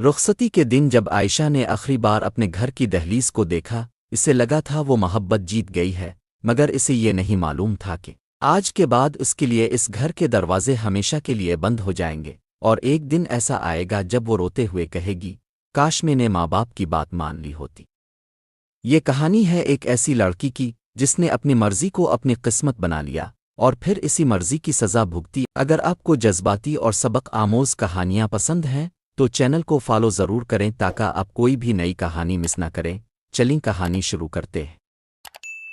رخصتی کے دن جب عائشہ نے آخری بار اپنے گھر کی دہلیز کو دیکھا، اسے لگا تھا وہ محبت جیت گئی ہے، مگر اسے یہ نہیں معلوم تھا کہ آج کے بعد اس کے لیے اس گھر کے دروازے ہمیشہ کے لیے بند ہو جائیں گے، اور ایک دن ایسا آئے گا جب وہ روتے ہوئے کہے گی، کاش میں نے ماں باپ کی بات مان لی ہوتی۔ یہ کہانی ہے ایک ایسی لڑکی کی جس نے اپنی مرضی کو اپنی قسمت بنا لیا اور پھر اسی مرضی کی سزا بھگتی۔ اگر آپ کو جذباتی اور سبق آموز کہانیاں پسند ہیں تو چینل کو فالو ضرور کریں تاکہ آپ کوئی بھی نئی کہانی مس نہ کریں۔ چلیں کہانی شروع کرتے ہیں۔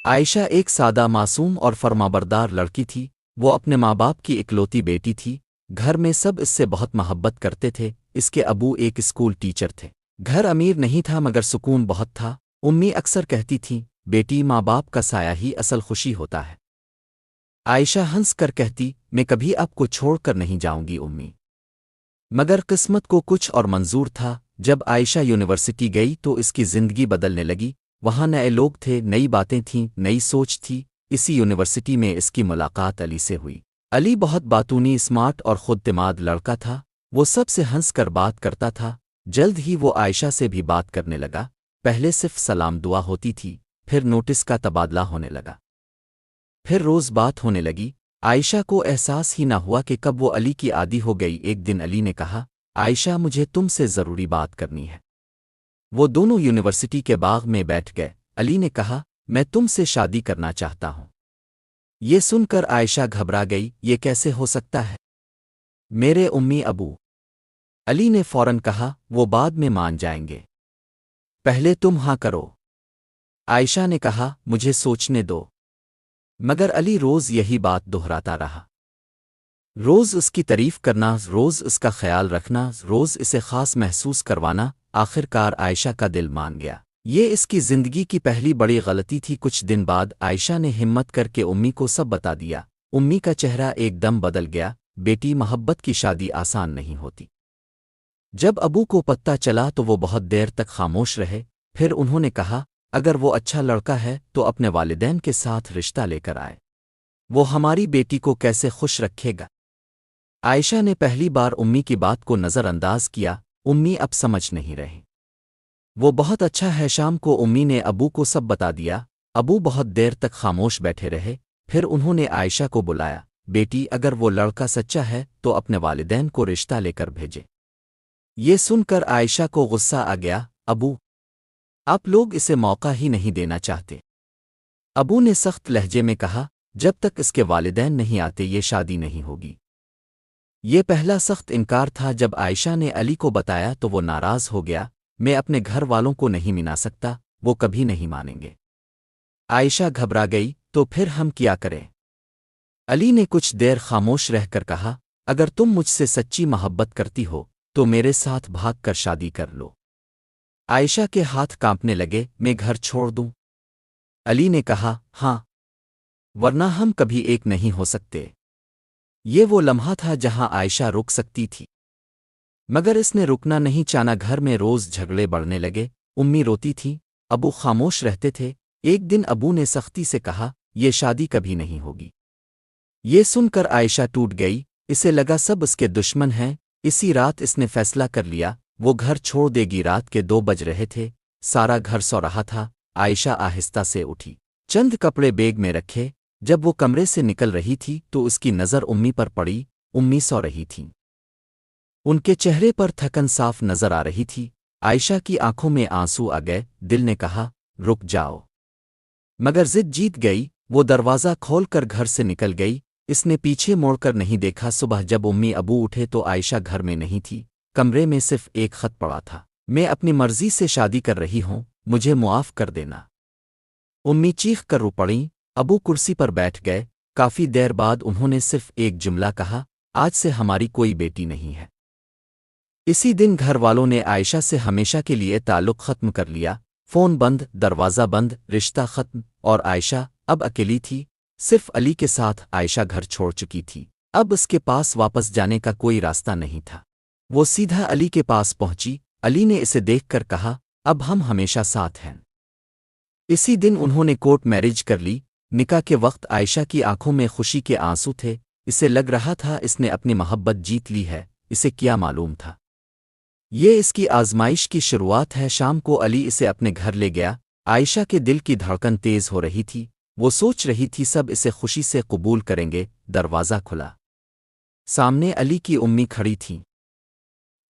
عائشہ ایک سادہ معصوم اور فرمانبردار لڑکی تھی۔ وہ اپنے ماں باپ کی اکلوتی بیٹی تھی۔ گھر میں سب اس سے بہت محبت کرتے تھے۔ اس کے ابو ایک اسکول ٹیچر تھے۔ گھر امیر نہیں تھا مگر سکون بہت تھا۔ امی اکثر کہتی تھیں، بیٹی ماں باپ کا سایہ ہی اصل خوشی ہوتا ہے۔ عائشہ ہنس کر کہتی، میں کبھی آپ کو چھوڑ کر نہیں جاؤں گی امی۔ مگر قسمت کو کچھ اور منظور تھا۔ جب عائشہ یونیورسٹی گئی تو اس کی زندگی بدلنے لگی۔ وہاں نئے لوگ تھے، نئی باتیں تھیں، نئی سوچ تھی۔ اسی یونیورسٹی میں اس کی ملاقات علی سے ہوئی۔ علی بہت باتونی، اسمارٹ اور خود اعتماد لڑکا تھا۔ وہ سب سے ہنس کر بات کرتا تھا۔ جلد ہی وہ عائشہ سے بھی بات کرنے لگا۔ پہلے صرف سلام دعا ہوتی تھی، پھر نوٹس کا تبادلہ ہونے لگا، پھر روز بات ہونے لگی۔ عائشہ کو احساس ہی نہ ہوا کہ کب وہ علی کی عادی ہو گئی۔ ایک دن علی نے کہا، عائشہ مجھے تم سے ضروری بات کرنی ہے۔ وہ دونوں یونیورسٹی کے باغ میں بیٹھ گئے۔ علی نے کہا، میں تم سے شادی کرنا چاہتا ہوں۔ یہ سن کر عائشہ گھبرا گئی، یہ کیسے ہو سکتا ہے؟ میرے امی ابو۔ علی نے فوراً کہا، وہ بعد میں مان جائیں گے، پہلے تم ہاں کرو۔ عائشہ نے کہا، مجھے سوچنے دو۔ مگر علی روز یہی بات دہراتا رہا۔ روز اس کی تعریف کرنا، روز اس کا خیال رکھنا، روز اسے خاص محسوس کروانا۔ آخر کار عائشہ کا دل مان گیا۔ یہ اس کی زندگی کی پہلی بڑی غلطی تھی۔ کچھ دن بعد عائشہ نے ہمت کر کے امی کو سب بتا دیا۔ امی کا چہرہ ایک دم بدل گیا۔ بیٹی، محبت کی شادی آسان نہیں ہوتی۔ جب ابو کو پتہ چلا تو وہ بہت دیر تک خاموش رہے۔ پھر انہوں نے کہا، اگر وہ اچھا لڑکا ہے تو اپنے والدین کے ساتھ رشتہ لے کر آئے، وہ ہماری بیٹی کو کیسے خوش رکھے گا۔ عائشہ نے پہلی بار امی کی بات کو نظر انداز کیا۔ امی اب سمجھ نہیں رہی۔ وہ بہت اچھا ہے۔ شام کو امی نے ابو کو سب بتا دیا۔ ابو بہت دیر تک خاموش بیٹھے رہے۔ پھر انہوں نے عائشہ کو بلایا، بیٹی، اگر وہ لڑکا سچا ہے تو اپنے والدین کو رشتہ لے کر بھیجے۔ یہ سن کر عائشہ کو غصہ آ گیا، ابو، آپ لوگ اسے موقع ہی نہیں دینا چاہتے۔ ابو نے سخت لہجے میں کہا، جب تک اس کے والدین نہیں آتے یہ شادی نہیں ہوگی۔ یہ پہلا سخت انکار تھا۔ جب عائشہ نے علی کو بتایا تو وہ ناراض ہو گیا، میں اپنے گھر والوں کو نہیں منا سکتا، وہ کبھی نہیں مانیں گے۔ عائشہ گھبرا گئی، تو پھر ہم کیا کریں؟ علی نے کچھ دیر خاموش رہ کر کہا، اگر تم مجھ سے سچی محبت کرتی ہو تو میرے ساتھ بھاگ کر شادی کر لو۔ عائشہ کے ہاتھ کانپنے لگے، میں گھر چھوڑ دوں؟ علی نے کہا، ہاں، ورنہ ہم کبھی ایک نہیں ہو سکتے۔ یہ وہ لمحہ تھا جہاں عائشہ رک سکتی تھی، مگر اس نے رکنا نہیں چانا۔ گھر میں روز جھگڑے بڑھنے لگے۔ امی روتی تھی، ابو خاموش رہتے تھے۔ ایک دن ابو نے سختی سے کہا، یہ شادی کبھی نہیں ہوگی۔ یہ سن کر عائشہ ٹوٹ گئی۔ اسے لگا سب اس کے دشمن ہیں۔ اسی رات اس نے فیصلہ کر لیا، وہ گھر چھوڑ دے گی۔ رات کے 2 بج رہے تھے، سارا گھر سو رہا تھا۔ عائشہ آہستہ سے اٹھی، چند کپڑے بیگ میں رکھے۔ جب وہ کمرے سے نکل رہی تھی تو اس کی نظر امی پر پڑی۔ امی سو رہی تھیں، ان کے چہرے پر تھکن صاف نظر آ رہی تھی۔ عائشہ کی آنکھوں میں آنسو آ گئے۔ دل نے کہا، رک جاؤ، مگر ضد جیت گئی۔ وہ دروازہ کھول کر گھر سے نکل گئی۔ اس نے پیچھے موڑ کر نہیں دیکھا۔ صبح جب امی ابو اٹھے تو عائشہ گھر میں نہیں تھی۔ کمرے میں صرف ایک خط پڑا تھا، میں اپنی مرضی سے شادی کر رہی ہوں، مجھے معاف کر دینا۔ امی چیخ کر رو پڑیں۔ ابو کرسی پر بیٹھ گئے۔ کافی دیر بعد انہوں نے صرف ایک جملہ کہا، آج سے ہماری کوئی بیٹی نہیں ہے۔ اسی دن گھر والوں نے عائشہ سے ہمیشہ کے لیے تعلق ختم کر لیا۔ فون بند، دروازہ بند، رشتہ ختم، اور عائشہ اب اکیلی تھی۔ صرف علی کے ساتھ عائشہ گھر چھوڑ چکی تھی۔ اب اس کے پاس واپس جانے کا کوئی راستہ نہیں تھا۔ وہ سیدھا علی کے پاس پہنچی۔ علی نے اسے دیکھ کر کہا، اب ہم ہمیشہ ساتھ ہیں۔ اسی دن انہوں نے کورٹ میرج کر لی۔ نکاح کے وقت عائشہ کی آنکھوں میں خوشی کے آنسو تھے۔ اسے لگ رہا تھا اس نے اپنی محبت جیت لی ہے۔ اسے کیا معلوم تھا یہ اس کی آزمائش کی شروعات ہے۔ شام کو علی اسے اپنے گھر لے گیا۔ عائشہ کے دل کی دھڑکن تیز ہو رہی تھی، وہ سوچ رہی تھی سب اسے خوشی سے قبول کریں گے۔ دروازہ کھلا، سامنے علی کی امی کھڑی تھیں۔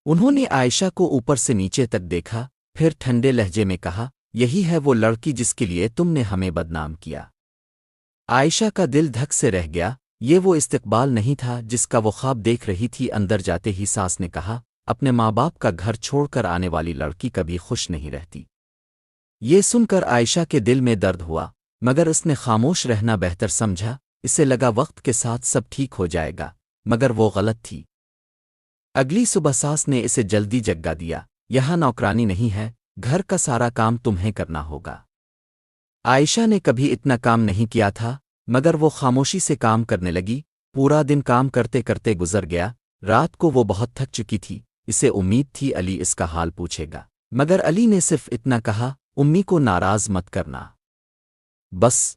انہوں نے عائشہ کو اوپر سے نیچے تک دیکھا، پھر ٹھنڈے لہجے میں کہا، یہی ہے وہ لڑکی جس کے لیے تم نے ہمیں بدنام کیا۔ عائشہ کا دل دھک سے رہ گیا، یہ وہ استقبال نہیں تھا جس کا وہ خواب دیکھ رہی تھی۔ اندر جاتے ہی ساس نے کہا، اپنے ماں باپ کا گھر چھوڑ کر آنے والی لڑکی کبھی خوش نہیں رہتی۔ یہ سن کر عائشہ کے دل میں درد ہوا، مگر اس نے خاموش رہنا بہتر سمجھا۔ اسے لگا وقت کے ساتھ سب ٹھیک ہو جائے گا، مگر وہ غلط تھی۔ اگلی صبح ساس نے اسے جلدی جگا دیا، یہاں نوکرانی نہیں ہے، گھر کا سارا کام تمہیں کرنا ہوگا۔ عائشہ نے کبھی اتنا کام نہیں کیا تھا، مگر وہ خاموشی سے کام کرنے لگی۔ پورا دن کام کرتے کرتے گزر گیا، رات کو وہ بہت تھک چکی تھی۔ اسے امید تھی علی اس کا حال پوچھے گا، مگر علی نے صرف اتنا کہا، امی کو ناراض مت کرنا۔ بس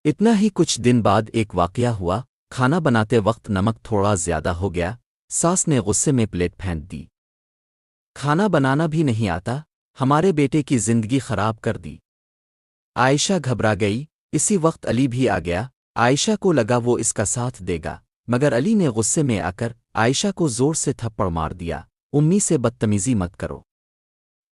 اتنا ہی۔ کچھ دن بعد ایک واقعہ ہوا، کھانا بناتے وقت نمک تھوڑا زیادہ ہو گیا۔ ساس نے غصے میں پلیٹ پھینک دی، کھانا بنانا بھی نہیں آتا، ہمارے بیٹے کی زندگی خراب کر دی۔ عائشہ گھبرا گئی۔ اسی وقت علی بھی آ گیا۔ عائشہ کو لگا وہ اس کا ساتھ دے گا، مگر علی نے غصے میں آ کر عائشہ کو زور سے تھپڑ مار دیا، امی سے بدتمیزی مت کرو۔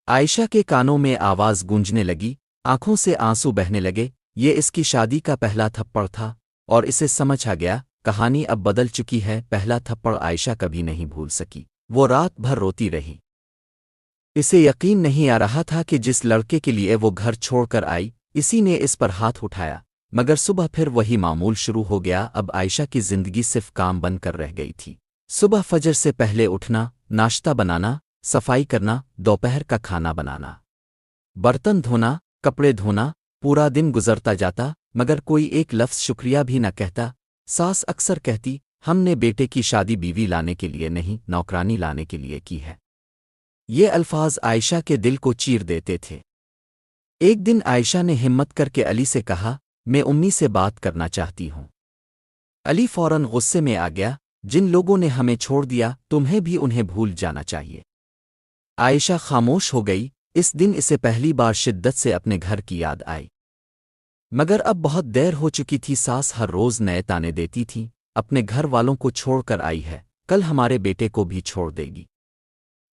عائشہ کے کانوں میں آواز گونجنے لگی، آنکھوں سے آنسو بہنے لگے۔ یہ اس کی شادی کا پہلا تھپڑ تھا، اور اسے سمجھ آ گیا کہانی اب بدل چکی ہے۔ پہلا تھپڑ عائشہ کبھی نہیں بھول سکی، وہ رات بھر روتی رہی۔ اسے یقین نہیں آ رہا تھا کہ جس لڑکے کے لیے وہ گھر چھوڑ کر آئی، اسی نے اس پر ہاتھ اٹھایا۔ مگر صبح پھر وہی معمول شروع ہو گیا۔ اب عائشہ کی زندگی صرف کام بن کر رہ گئی تھی۔ صبح فجر سے پہلے اٹھنا، ناشتہ بنانا، صفائی کرنا، دوپہر کا کھانا بنانا، برتن دھونا، کپڑے دھونا۔ پورا دن گزرتا جاتا، مگر کوئی ایک لفظ شکریہ بھی نہ کہتا۔ ساس اکثر کہتی، ہم نے بیٹے کی شادی بیوی لانے کے لیے نہیں، نوکرانی لانے کے لیے کی ہے۔ یہ الفاظ عائشہ کے دل کو چیر دیتے تھے۔ ایک دن عائشہ نے ہمت کر کے علی سے کہا، میں امی سے بات کرنا چاہتی ہوں۔ علی فوراً غصے میں آ گیا، جن لوگوں نے ہمیں چھوڑ دیا تمہیں بھی انہیں بھول جانا چاہیے۔ عائشہ خاموش ہو گئی۔ اس دن اسے پہلی بار شدت سے اپنے گھر کی یاد آئی، مگر اب بہت دیر ہو چکی تھی۔ ساس ہر روز نئے تانے دیتی تھی، اپنے گھر والوں کو چھوڑ کر آئی ہے، کل ہمارے بیٹے کو بھی چھوڑ دے گی۔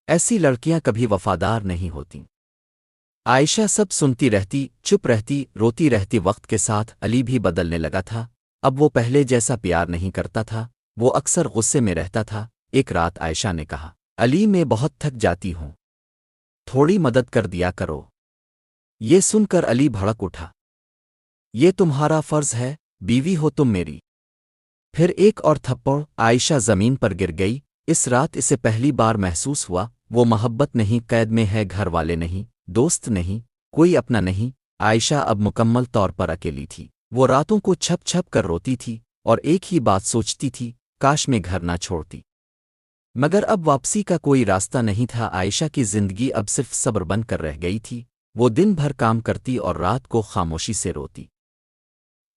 ایسی لڑکیاں کبھی وفادار نہیں ہوتیں۔ عائشہ سب سنتی رہتی، چپ رہتی، روتی رہتی۔ وقت کے ساتھ علی بھی بدلنے لگا تھا۔ اب وہ پہلے جیسا پیار نہیں کرتا تھا، وہ اکثر غصے میں رہتا تھا۔ ایک رات عائشہ نے کہا، علی میں بہت تھک جاتی ہوں، تھوڑی مدد کر دیا کرو۔ یہ سن کر علی بھڑک اٹھا، یہ تمہارا فرض ہے، بیوی ہو تم میری۔ پھر ایک اور تھپڑ، عائشہ زمین پر گر گئی۔ اس رات اسے پہلی بار محسوس ہوا، وہ محبت نہیں، قید میں ہے، گھر والے نہیں، دوست نہیں، کوئی اپنا نہیں۔ عائشہ اب مکمل طور پر اکیلی تھی۔ وہ راتوں کو چھپ چھپ کر روتی تھی، اور ایک ہی بات سوچتی تھی، کاش میں گھر نہ چھوڑتی۔ مگر اب واپسی کا کوئی راستہ نہیں تھا۔ عائشہ کی زندگی اب صرف صبر بن کر رہ گئی تھی۔ وہ دن بھر کام کرتی اور رات کو خاموشی سے روتی۔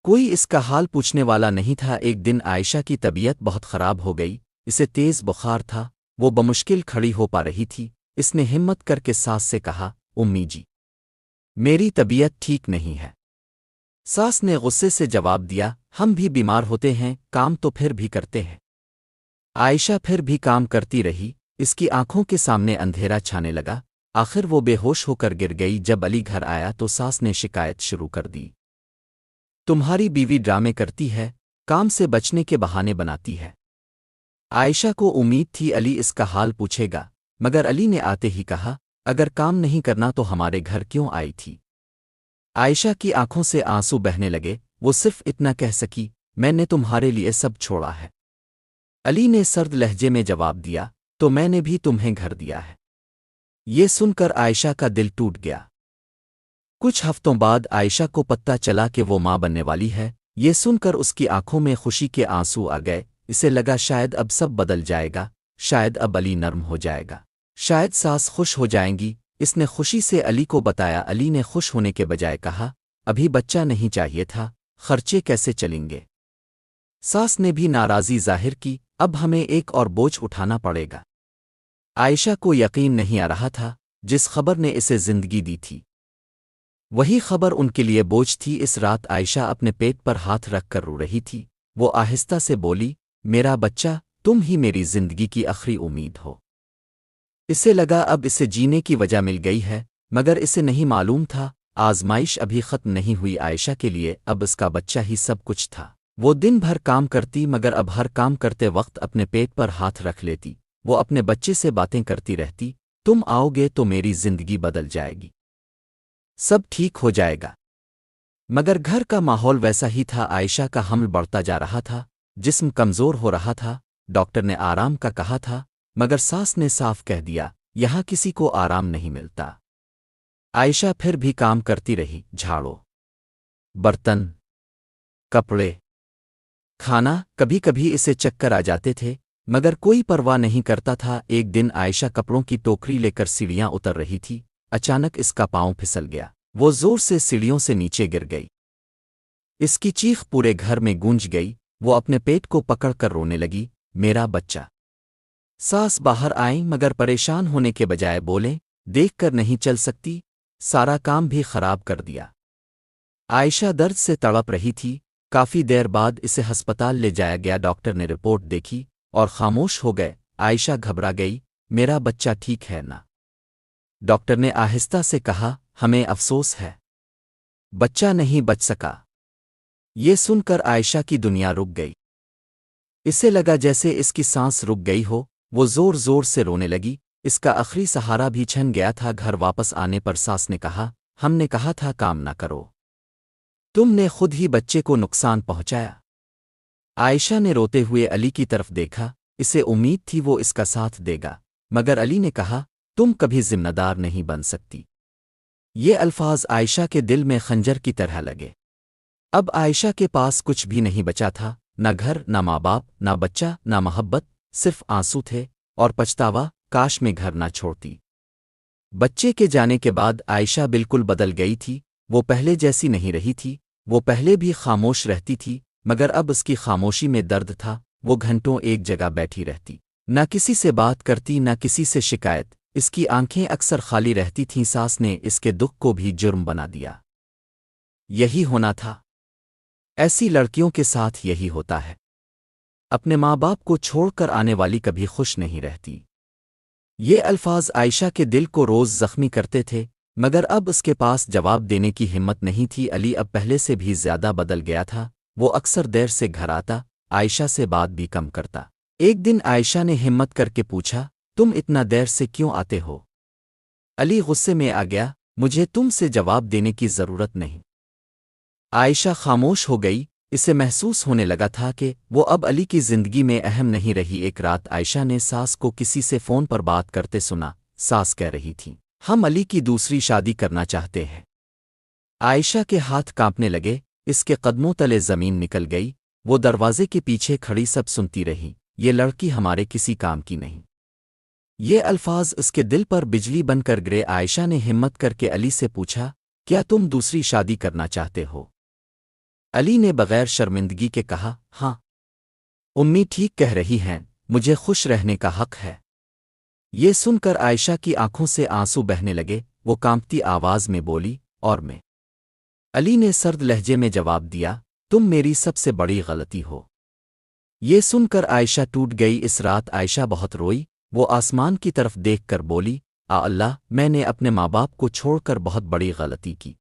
کوئی اس کا حال پوچھنے والا نہیں تھا۔ ایک دن عائشہ کی طبیعت بہت خراب ہو گئی، اسے تیز بخار تھا، وہ بمشکل کھڑی ہو پا رہی تھی۔ اس نے ہمت کر کے ساس سے کہا، امی جی، میری طبیعت ٹھیک نہیں ہے۔ ساس نے غصے سے جواب دیا، ہم بھی بیمار ہوتے ہیں، کام تو پھر بھی کرتے ہیں۔ عائشہ پھر بھی کام کرتی رہی۔ اس کی آنکھوں کے سامنے اندھیرا چھانے لگا، آخر وہ بے ہوش ہو کر گر گئی۔ جب علی گھر آیا تو ساس نے شکایت شروع کر دی، تمہاری بیوی ڈرامے کرتی ہے، کام سے بچنے کے بہانے بناتی ہے۔ عائشہ کو امید تھی علی اس کا حال پوچھے گا، مگر علی نے آتے ہی کہا، اگر کام نہیں کرنا تو ہمارے گھر کیوں آئی تھی؟ عائشہ کی آنکھوں سے آنسو بہنے لگے۔ وہ صرف اتنا کہہ سکی، میں نے تمہارے لیے سب چھوڑا ہے۔ علی نے سرد لہجے میں جواب دیا، تو میں نے بھی تمہیں گھر دیا ہے۔ یہ سن کر عائشہ کا دل ٹوٹ گیا۔ کچھ ہفتوں بعد عائشہ کو پتہ چلا کہ وہ ماں بننے والی ہے۔ یہ سن کر اس کی آنکھوں میں خوشی کے آنسو آ گئے۔ اسے لگا شاید اب سب بدل جائے گا، شاید اب علی نرم ہو جائے گا، شاید ساس خوش ہو جائیں گی۔ اس نے خوشی سے علی کو بتایا۔ علی نے خوش ہونے کے بجائے کہا، ابھی بچہ نہیں چاہیے تھا، خرچے کیسے چلیں گے؟ ساس نے بھی ناراضی ظاہر کی، اب ہمیں ایک اور بوجھ اٹھانا پڑے گا۔ عائشہ کو یقین نہیں آ رہا تھا جس خبر نے اسے زندگی دی تھی وہی خبر ان کے لیے بوجھ تھی۔ اس رات عائشہ اپنے پیٹ پر ہاتھ رکھ کر رو رہی تھی۔ وہ آہستہ سے بولی، میرا بچہ، تم ہی میری زندگی کی آخری امید ہو۔ اسے لگا اب اسے جینے کی وجہ مل گئی ہے، مگر اسے نہیں معلوم تھا آزمائش ابھی ختم نہیں ہوئی۔ عائشہ کے لیے اب اس کا بچہ ہی سب کچھ تھا۔ وہ دن بھر کام کرتی مگر اب ہر کام کرتے وقت اپنے پیٹ پر ہاتھ رکھ لیتی۔ وہ اپنے بچے سے باتیں کرتی رہتی، تم آؤ گے تو میری زندگی بدل جائے گی، سب ٹھیک ہو جائے گا۔ مگر گھر کا ماحول ویسا ہی تھا۔ عائشہ کا حمل بڑھتا جا رہا تھا، جسم کمزور ہو رہا تھا۔ ڈاکٹر نے آرام کا کہا تھا، مگر ساس نے صاف کہہ دیا یہاں کسی کو آرام نہیں ملتا۔ عائشہ پھر بھی کام کرتی رہی، جھاڑو، برتن، کپڑے، کھانا۔ کبھی کبھی اسے چکر آ جاتے تھے مگر کوئی پرواہ نہیں کرتا تھا۔ ایک دن عائشہ کپڑوں کی ٹوکری لے کر سیڑھیاں اتر رہی تھی، اچانک اس کا پاؤں پھسل گیا۔ وہ زور سے سیڑھیوں سے نیچے گر گئی۔ اس کی چیخ پورے گھر میں گونج گئی۔ وہ اپنے پیٹ کو پکڑ کر رونے لگی، میرا بچہ۔ ساس باہر آئیں مگر پریشان ہونے کے بجائے بولیں، دیکھ کر نہیں چل سکتی، سارا کام بھی خراب کر دیا۔ عائشہ درد سے تڑپ رہی تھی۔ کافی دیر بعد اسے ہسپتال لے جایا گیا۔ ڈاکٹر نے رپورٹ دیکھی اور خاموش ہو گئے۔ عائشہ گھبرا گئی، میرا بچہ ٹھیک ہے نا؟ ڈاکٹر نے آہستہ سے کہا، ہمیں افسوس ہے، بچہ نہیں بچ سکا۔ یہ سن کر عائشہ کی دنیا رک گئی۔ اسے لگا جیسے اس کی سانس رک گئی ہو۔ وہ زور زور سے رونے لگی۔ اس کا آخری سہارا بھی چھن گیا تھا۔ گھر واپس آنے پر ساس نے کہا، ہم نے کہا تھا کام نہ کرو، تم نے خود ہی بچے کو نقصان پہنچایا۔ عائشہ نے روتے ہوئے علی کی طرف دیکھا، اسے امید تھی وہ اس کا ساتھ دے گا، مگر علی نے کہا، تم کبھی ذمہ دار نہیں بن سکتی۔ یہ الفاظ عائشہ کے دل میں خنجر کی طرح لگے۔ اب عائشہ کے پاس کچھ بھی نہیں بچا تھا، نہ گھر، نہ ماں باپ، نہ بچہ، نہ محبت، صرف آنسو تھے اور پچھتاوا، کاش میں گھر نہ چھوڑتی۔ بچے کے جانے کے بعد عائشہ بالکل بدل گئی تھی۔ وہ پہلے جیسی نہیں رہی تھی۔ وہ پہلے بھی خاموش رہتی تھی مگر اب اس کی خاموشی میں درد تھا۔ وہ گھنٹوں ایک جگہ بیٹھی رہتی، نہ کسی سے بات کرتی، نہ کسی سے شکایت۔ اس کی آنکھیں اکثر خالی رہتی تھیں۔ ساس نے اس کے دکھ کو بھی جرم بنا دیا۔ یہی ہونا تھا، ایسی لڑکیوں کے ساتھ یہی ہوتا ہے۔ اپنے ماں باپ کو چھوڑ کر آنے والی کبھی خوش نہیں رہتی۔ یہ الفاظ عائشہ کے دل کو روز زخمی کرتے تھے مگر اب اس کے پاس جواب دینے کی ہمت نہیں تھی۔ علی اب پہلے سے بھی زیادہ بدل گیا تھا۔ وہ اکثر دیر سے گھر آتا، عائشہ سے بات بھی کم کرتا۔ ایک دن عائشہ نے ہمت کر کے پوچھا، تم اتنا دیر سے کیوں آتے ہو؟ علی غصے میں آ گیا، مجھے تم سے جواب دینے کی ضرورت نہیں۔ عائشہ خاموش ہو گئی۔ اسے محسوس ہونے لگا تھا کہ وہ اب علی کی زندگی میں اہم نہیں رہی۔ ایک رات عائشہ نے ساس کو کسی سے فون پر بات کرتے سنا۔ ساس کہہ رہی تھی، ہم علی کی دوسری شادی کرنا چاہتے ہیں۔ عائشہ کے ہاتھ کانپنے لگے، اس کے قدموں تلے زمین نکل گئی۔ وہ دروازے کے پیچھے کھڑی سب سنتی رہی، یہ لڑکی ہمارے کسی کام کی نہیں۔ یہ الفاظ اس کے دل پر بجلی بن کر گرے۔ عائشہ نے ہمت کر کے علی سے پوچھا، کیا تم دوسری شادی کرنا چاہتے ہو؟ علی نے بغیر شرمندگی کے کہا، ہاں، امی ٹھیک کہہ رہی ہیں، مجھے خوش رہنے کا حق ہے۔ یہ سن کر عائشہ کی آنکھوں سے آنسو بہنے لگے۔ وہ کانپتی آواز میں بولی، اور میں؟ علی نے سرد لہجے میں جواب دیا، تم میری سب سے بڑی غلطی ہو۔ یہ سن کر عائشہ ٹوٹ گئی۔ اس رات عائشہ بہت روئی۔ وہ آسمان کی طرف دیکھ کر بولی، اللہ، میں نے اپنے ماں باپ کو چھوڑ کر بہت بڑی غلطی کی،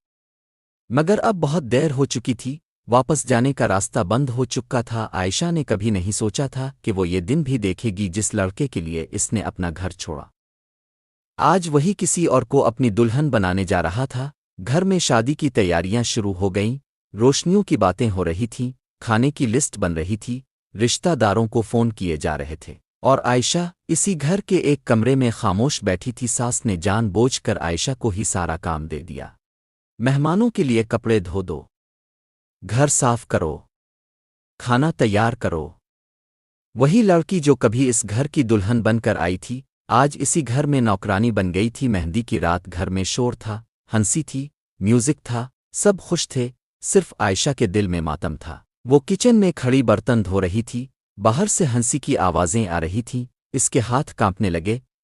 مگر اب بہت دیر ہو چکی تھی۔ واپس جانے کا راستہ بند ہو چکا تھا۔ عائشہ نے کبھی نہیں سوچا تھا کہ وہ یہ دن بھی دیکھے گی جس لڑکے کے لیے اس نے اپنا گھر چھوڑا۔ آج وہی کسی اور کو اپنی دلہن بنانے جا رہا تھا۔ گھر میں شادی کی تیاریاں شروع ہو گئیں، روشنیوں کی باتیں ہو رہی تھیں، کھانے کی لسٹ بن رہی تھی، رشتہ داروں کو فون کیے جا رہے تھے، اور عائشہ اسی گھر کے ایک کمرے میں خاموش بیٹھی تھی۔ ساس نے جان بوجھ کر عائشہ کو ہی سارا کام دے دیا، مہمانوں کے لیے کپڑے دھو دو، گھر صاف کرو، کھانا تیار کرو۔ وہی لڑکی جو کبھی اس گھر کی دلہن بن کر آئی تھی، آج اسی گھر میں نوکرانی بن گئی تھی۔ مہندی کی رات گھر میں شور تھا، ہنسی تھی، میوزک تھا، سب خوش تھے، صرف عائشہ کے دل میں ماتم تھا۔ وہ کچن میں کھڑی برتن دھو رہی تھی، باہر سے ہنسی کی آوازیں آ رہی تھیں، اس کے ہاتھ کانپنے لگے۔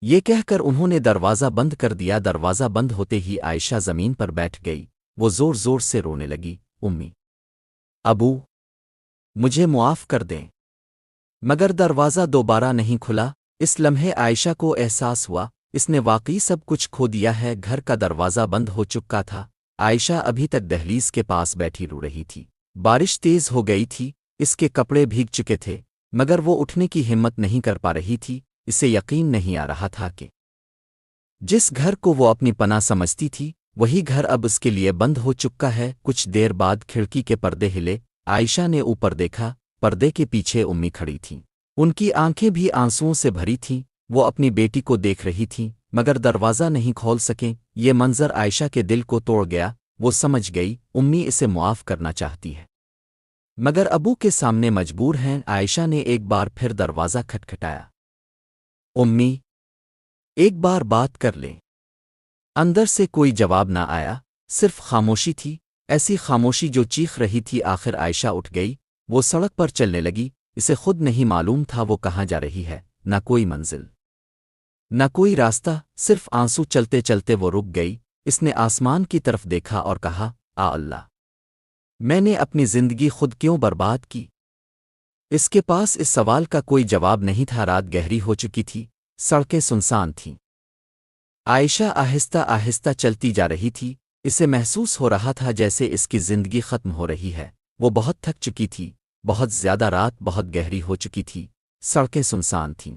یہ کہہ کر انہوں نے دروازہ بند کر دیا۔ دروازہ بند ہوتے ہی عائشہ زمین پر بیٹھ گئی۔ وہ زور زور سے رونے لگی، امی، ابو، مجھے معاف کر دیں۔ مگر دروازہ دوبارہ نہیں کھلا۔ اس لمحے عائشہ کو احساس ہوا اس نے واقعی سب کچھ کھو دیا ہے۔ گھر کا دروازہ بند ہو چکا تھا۔ عائشہ ابھی تک دہلیز کے پاس بیٹھی رو رہی تھی۔ بارش تیز ہو گئی تھی، اس کے کپڑے بھیگ چکے تھے، مگر وہ اٹھنے کی ہمت نہیں کر پا رہی تھی۔ اسے یقین نہیں آ رہا تھا کہ جس گھر کو وہ اپنی پناہ سمجھتی تھی وہی گھر اب اس کے لیے بند ہو چکا ہے۔ کچھ دیر بعد کھڑکی کے پردے ہلے۔ عائشہ نے اوپر دیکھا، پردے کے پیچھے امی کھڑی تھیں۔ ان کی آنکھیں بھی آنسوؤں سے بھری تھیں۔ وہ اپنی بیٹی کو دیکھ رہی تھیں مگر دروازہ نہیں کھول سکیں۔ یہ منظر عائشہ کے دل کو توڑ گیا۔ وہ سمجھ گئی امی اسے معاف کرنا چاہتی ہے مگر ابو کے سامنے مجبور ہیں۔ عائشہ نے ایک بار پھر دروازہ کھٹکھٹایا۔ امی، ایک بار بات کر لیں۔ اندر سے کوئی جواب نہ آیا، صرف خاموشی تھی، ایسی خاموشی جو چیخ رہی تھی۔ آخر عائشہ اٹھ گئی، وہ سڑک پر چلنے لگی۔ اسے خود نہیں معلوم تھا وہ کہاں جا رہی ہے، نہ کوئی منزل، نہ کوئی راستہ، صرف آنسو۔ چلتے چلتے وہ رک گئی۔ اس نے آسمان کی طرف دیکھا اور کہا، اللہ، میں نے اپنی زندگی خود کیوں برباد کی؟ اس کے پاس اس سوال کا کوئی جواب نہیں تھا۔ رات گہری ہو چکی تھی، سڑکیں سنسان تھیں۔ عائشہ آہستہ آہستہ چلتی جا رہی تھی۔ اسے محسوس ہو رہا تھا جیسے اس کی زندگی ختم ہو رہی ہے۔ وہ بہت تھک چکی تھی، بہت زیادہ۔ رات بہت گہری ہو چکی تھی، سڑکیں سنسان تھیں،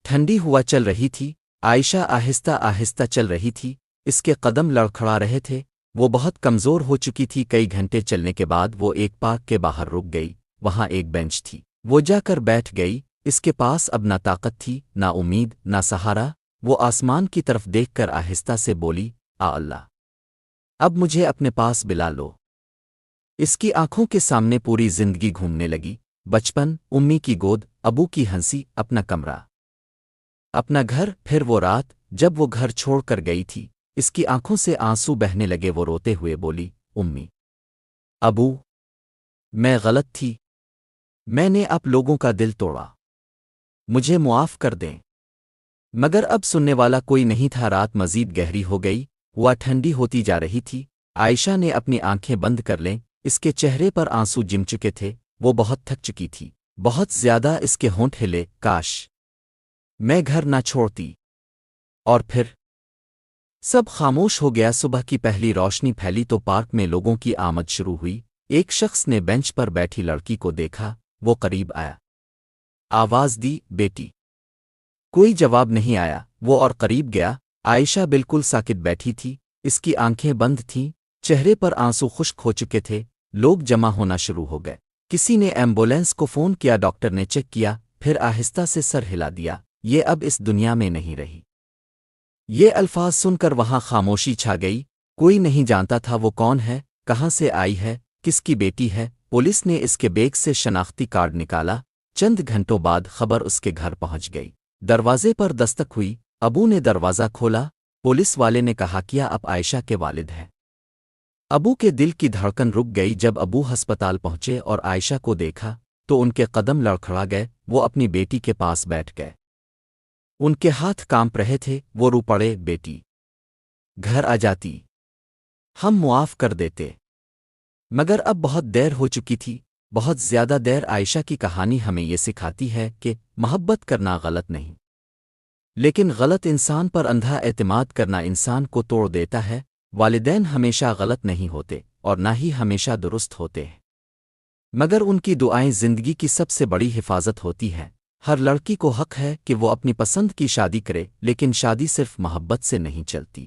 ٹھنڈی ہوا چل رہی تھی۔ عائشہ آہستہ آہستہ چل رہی تھی، اس کے قدم لڑکھڑا رہے تھے۔ وہ بہت کمزور ہو چکی تھی۔ کئی گھنٹے چلنے کے بعد وہ ایک پارک کے باہر رک گئی۔ وہاں ایک بینچ تھی، وہ جا کر بیٹھ گئی۔ اس کے پاس اب نہ طاقت تھی، نہ امید، نہ سہارا۔ وہ آسمان کی طرف دیکھ کر آہستہ سے بولی، اللہ، اب مجھے اپنے پاس بلا لو۔ اس کی آنکھوں کے سامنے پوری زندگی گھومنے لگی۔ بچپن، امی کی گود، ابو کی ہنسی، اپنا کمرہ، اپنا گھر۔ پھر وہ رات جب وہ گھر چھوڑ کر گئی تھی، اس کی آنکھوں سے آنسو بہنے لگے۔ وہ روتے ہوئے بولی، امی، ابو، میں غلط تھی، میں نے آپ لوگوں کا دل توڑا، مجھے معاف کر دیں۔ مگر اب سننے والا کوئی نہیں تھا۔ رات مزید گہری ہو گئی، ہوا ٹھنڈی ہوتی جا رہی تھی۔ عائشہ نے اپنی آنکھیں بند کر لیں۔ اس کے چہرے پر آنسو جم چکے تھے، وہ بہت تھک چکی تھی، بہت زیادہ۔ اس کے ہونٹ ہلے، کاش میں گھر نہ چھوڑتی۔ اور پھر سب خاموش ہو گیا۔ صبح کی پہلی روشنی پھیلی تو پارک میں لوگوں کی آمد شروع ہوئی۔ ایک شخص نے بینچ پر بیٹھی لڑکی کو دیکھا، وہ قریب آیا، آواز دی، بیٹی۔ کوئی جواب نہیں آیا۔ وہ اور قریب گیا۔ عائشہ بالکل ساکت بیٹھی تھی، اس کی آنکھیں بند تھیں، چہرے پر آنسو خشک ہو چکے تھے۔ لوگ جمع ہونا شروع ہو گئے۔ کسی نے ایمبولینس کو فون کیا، ڈاکٹر نے چیک کیا، پھر آہستہ سے سر ہلا دیا، یہ اب اس دنیا میں نہیں رہی۔ یہ الفاظ سن کر وہاں خاموشی چھا گئی۔ کوئی نہیں جانتا تھا وہ کون ہے، کہاں سے آئی ہے، کس کی بیٹی ہے۔ پولیس نے اس کے بیگ سے شناختی کارڈ نکالا۔ چند گھنٹوں بعد خبر اس کے گھر پہنچ گئی۔ دروازے پر دستک ہوئی، ابو نے دروازہ کھولا۔ پولیس والے نے کہا، کیا آپ عائشہ کے والد ہیں؟ ابو کے دل کی دھڑکن رک گئی۔ جب ابو ہسپتال پہنچے اور عائشہ کو دیکھا تو ان کے قدم لڑکھڑا گئے۔ وہ اپنی بیٹی کے پاس بیٹھ گئے، ان کے ہاتھ کانپ رہے تھے۔ وہ رو پڑے، بیٹی، گھر آ جاتی، ہم معاف کر دیتے۔ مگر اب بہت دیر ہو چکی تھی، بہت زیادہ دیر۔ عائشہ کی کہانی ہمیں یہ سکھاتی ہے کہ محبت کرنا غلط نہیں، لیکن غلط انسان پر اندھا اعتماد کرنا انسان کو توڑ دیتا ہے۔ والدین ہمیشہ غلط نہیں ہوتے اور نہ ہی ہمیشہ درست ہوتے ہیں، مگر ان کی دعائیں زندگی کی سب سے بڑی حفاظت ہوتی ہیں۔ ہر لڑکی کو حق ہے کہ وہ اپنی پسند کی شادی کرے، لیکن شادی صرف محبت سے نہیں چلتی۔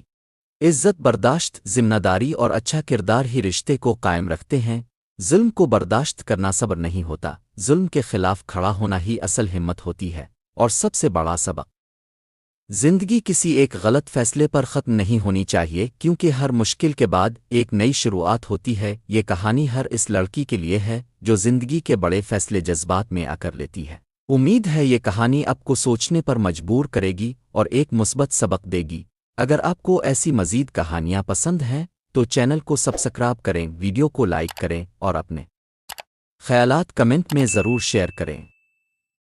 عزت، برداشت، ذمہ داری اور اچھا کردار ہی رشتے کو قائم رکھتے ہیں۔ ظلم کو برداشت کرنا صبر نہیں ہوتا، ظلم کے خلاف کھڑا ہونا ہی اصل ہمت ہوتی ہے۔ اور سب سے بڑا سبق، زندگی کسی ایک غلط فیصلے پر ختم نہیں ہونی چاہیے، کیونکہ ہر مشکل کے بعد ایک نئی شروعات ہوتی ہے۔ یہ کہانی ہر اس لڑکی کے لیے ہے جو زندگی کے بڑے فیصلے جذبات میں آ کر لیتی ہے۔ امید ہے یہ کہانی آپ کو سوچنے پر مجبور کرے گی اور ایک مثبت سبق دے گی۔ اگر آپ کو ایسی مزید کہانیاں پسند ہیں تو چینل کو سبسکرائب کریں، ویڈیو کو لائک کریں اور اپنے خیالات کمنٹ میں ضرور شیئر کریں۔